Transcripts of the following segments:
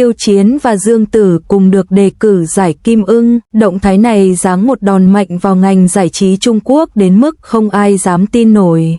Tiêu Chiến và Dương Tử cùng được đề cử giải Kim Ưng. Động thái này giáng một đòn mạnh vào ngành giải trí Trung Quốc đến mức không ai dám tin nổi.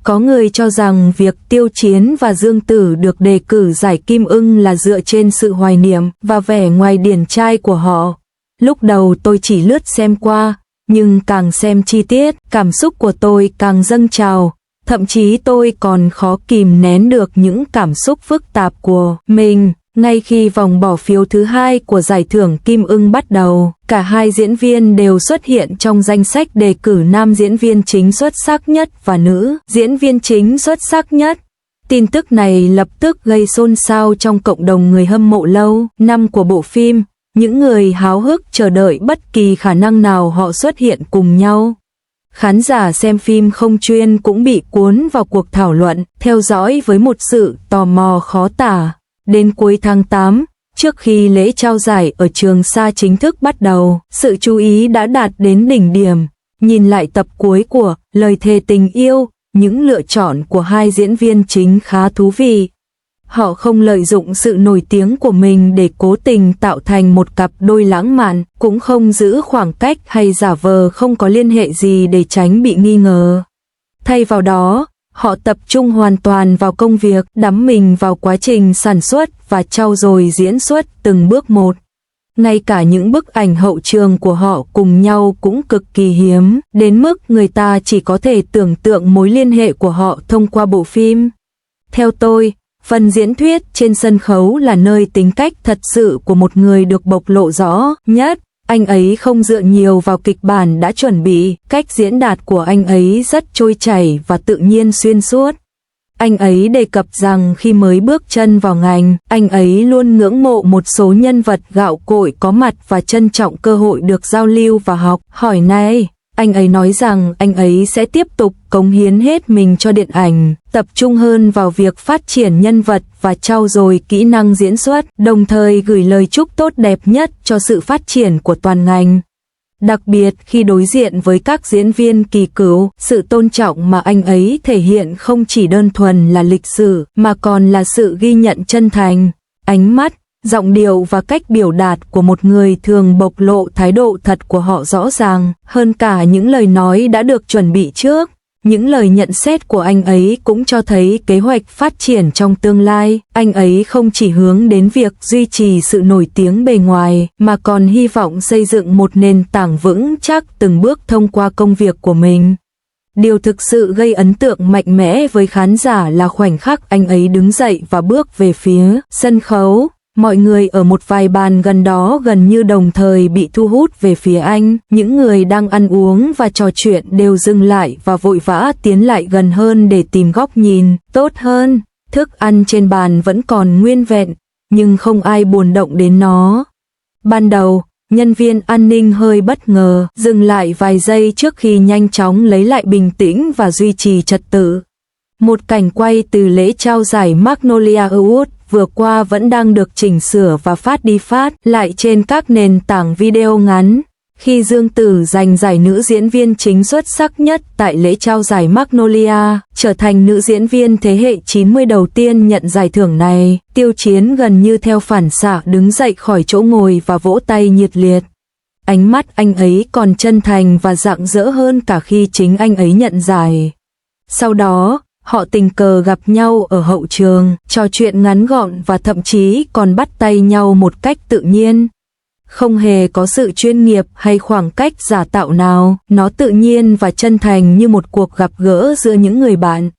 Có người cho rằng việc Tiêu Chiến và Dương Tử được đề cử giải Kim Ưng là dựa trên sự hoài niệm và vẻ ngoài điển trai của họ. Lúc đầu tôi chỉ lướt xem qua, nhưng càng xem chi tiết, cảm xúc của tôi càng dâng trào. Thậm chí tôi còn khó kìm nén được những cảm xúc phức tạp của mình. Ngay khi vòng bỏ phiếu thứ 2 của giải thưởng Kim Ưng bắt đầu, cả hai diễn viên đều xuất hiện trong danh sách đề cử nam diễn viên chính xuất sắc nhất và nữ diễn viên chính xuất sắc nhất. Tin tức này lập tức gây xôn xao trong cộng đồng người hâm mộ lâu năm của bộ phim, những người háo hức chờ đợi bất kỳ khả năng nào họ xuất hiện cùng nhau. Khán giả xem phim không chuyên cũng bị cuốn vào cuộc thảo luận, theo dõi với một sự tò mò khó tả. Đến cuối tháng 8, trước khi lễ trao giải ở Trường Sa chính thức bắt đầu, sự chú ý đã đạt đến đỉnh điểm. Nhìn lại tập cuối của Lời thề tình yêu, những lựa chọn của hai diễn viên chính khá thú vị. Họ không lợi dụng sự nổi tiếng của mình để cố tình tạo thành một cặp đôi lãng mạn, cũng không giữ khoảng cách hay giả vờ không có liên hệ gì để tránh bị nghi ngờ. Thay vào đó, họ tập trung hoàn toàn vào công việc, đắm mình vào quá trình sản xuất và trau dồi diễn xuất từng bước một. Ngay cả những bức ảnh hậu trường của họ cùng nhau cũng cực kỳ hiếm, đến mức người ta chỉ có thể tưởng tượng mối liên hệ của họ thông qua bộ phim. Theo tôi, phần diễn thuyết trên sân khấu là nơi tính cách thật sự của một người được bộc lộ rõ nhất. Anh ấy không dựa nhiều vào kịch bản đã chuẩn bị, cách diễn đạt của anh ấy rất trôi chảy và tự nhiên xuyên suốt. Anh ấy đề cập rằng khi mới bước chân vào ngành, anh ấy luôn ngưỡng mộ một số nhân vật gạo cội có mặt và trân trọng cơ hội được giao lưu và học hỏi này. Anh ấy nói rằng anh ấy sẽ tiếp tục cống hiến hết mình cho điện ảnh, tập trung hơn vào việc phát triển nhân vật và trau dồi kỹ năng diễn xuất, đồng thời gửi lời chúc tốt đẹp nhất cho sự phát triển của toàn ngành. Đặc biệt khi đối diện với các diễn viên kỳ cựu, sự tôn trọng mà anh ấy thể hiện không chỉ đơn thuần là lịch sử, mà còn là sự ghi nhận chân thành. Ánh mắt, giọng điệu và cách biểu đạt của một người thường bộc lộ thái độ thật của họ rõ ràng, hơn cả những lời nói đã được chuẩn bị trước. Những lời nhận xét của anh ấy cũng cho thấy kế hoạch phát triển trong tương lai. Anh ấy không chỉ hướng đến việc duy trì sự nổi tiếng bề ngoài, mà còn hy vọng xây dựng một nền tảng vững chắc từng bước thông qua công việc của mình. Điều thực sự gây ấn tượng mạnh mẽ với khán giả là khoảnh khắc anh ấy đứng dậy và bước về phía sân khấu. Mọi người ở một vài bàn gần đó gần như đồng thời bị thu hút về phía anh. Những người đang ăn uống và trò chuyện đều dừng lại và vội vã tiến lại gần hơn để tìm góc nhìn tốt hơn. Thức ăn trên bàn vẫn còn nguyên vẹn, nhưng không ai buồn động đến nó. Ban đầu, nhân viên an ninh hơi bất ngờ, dừng lại vài giây trước khi nhanh chóng lấy lại bình tĩnh và duy trì trật tự. Một cảnh quay từ lễ trao giải Magnolia Award vừa qua vẫn đang được chỉnh sửa và phát đi phát lại trên các nền tảng video ngắn. Khi Dương Tử giành giải nữ diễn viên chính xuất sắc nhất tại lễ trao giải Magnolia, trở thành nữ diễn viên thế hệ 90 đầu tiên nhận giải thưởng này, Tiêu Chiến gần như theo phản xạ đứng dậy khỏi chỗ ngồi và vỗ tay nhiệt liệt. Ánh mắt anh ấy còn chân thành và rạng rỡ hơn cả khi chính anh ấy nhận giải. Sau đó, họ tình cờ gặp nhau ở hậu trường, trò chuyện ngắn gọn và thậm chí còn bắt tay nhau một cách tự nhiên. Không hề có sự chuyên nghiệp hay khoảng cách giả tạo nào, nó tự nhiên và chân thành như một cuộc gặp gỡ giữa những người bạn.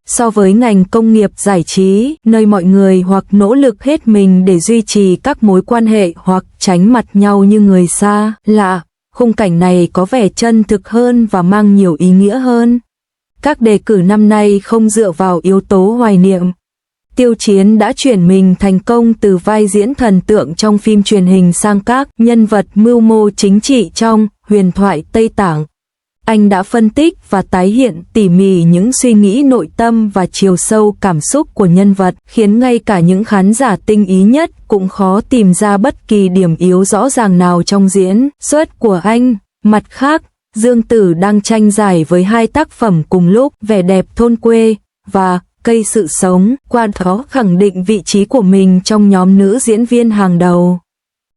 So với ngành công nghiệp giải trí, nơi mọi người hoặc nỗ lực hết mình để duy trì các mối quan hệ hoặc tránh mặt nhau như người xa lạ, khung cảnh này có vẻ chân thực hơn và mang nhiều ý nghĩa hơn. Các đề cử năm nay không dựa vào yếu tố hoài niệm. Tiêu Chiến đã chuyển mình thành công từ vai diễn thần tượng trong phim truyền hình sang các nhân vật mưu mô chính trị trong huyền thoại Tây Tạng. Anh đã phân tích và tái hiện tỉ mỉ những suy nghĩ nội tâm và chiều sâu cảm xúc của nhân vật, khiến ngay cả những khán giả tinh ý nhất cũng khó tìm ra bất kỳ điểm yếu rõ ràng nào trong diễn xuất của anh. Mặt khác, Dương Tử đang tranh giải với hai tác phẩm cùng lúc, Vẻ đẹp thôn quê và cây sự sống, qua đó khẳng định vị trí của mình trong nhóm nữ diễn viên hàng đầu.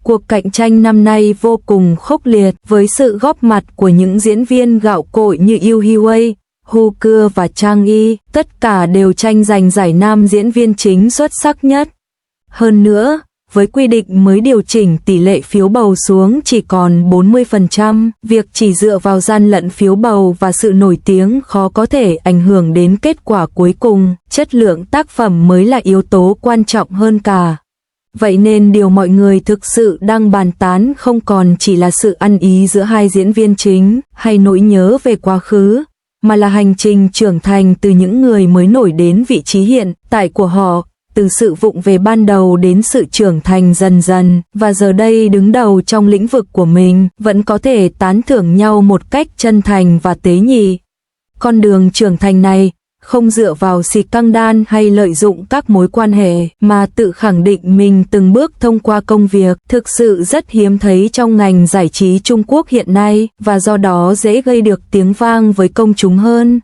Cuộc cạnh tranh năm nay vô cùng khốc liệt với sự góp mặt của những diễn viên gạo cội như Yoo Hee-wei, Hu Keo và Chang Yi, tất cả đều tranh giành giải nam diễn viên chính xuất sắc nhất. Hơn nữa, với quy định mới điều chỉnh tỷ lệ phiếu bầu xuống chỉ còn 40%, việc chỉ dựa vào gian lận phiếu bầu và sự nổi tiếng khó có thể ảnh hưởng đến kết quả cuối cùng, chất lượng tác phẩm mới là yếu tố quan trọng hơn cả. Vậy nên điều mọi người thực sự đang bàn tán không còn chỉ là sự ăn ý giữa hai diễn viên chính hay nỗi nhớ về quá khứ, mà là hành trình trưởng thành từ những người mới nổi đến vị trí hiện tại của họ, từ sự vụng về ban đầu đến sự trưởng thành dần dần, và giờ đây đứng đầu trong lĩnh vực của mình, vẫn có thể tán thưởng nhau một cách chân thành và tế nhị. Con đường trưởng thành này không dựa vào xì căng đan hay lợi dụng các mối quan hệ, mà tự khẳng định mình từng bước thông qua công việc, thực sự rất hiếm thấy trong ngành giải trí Trung Quốc hiện nay, và do đó dễ gây được tiếng vang với công chúng hơn.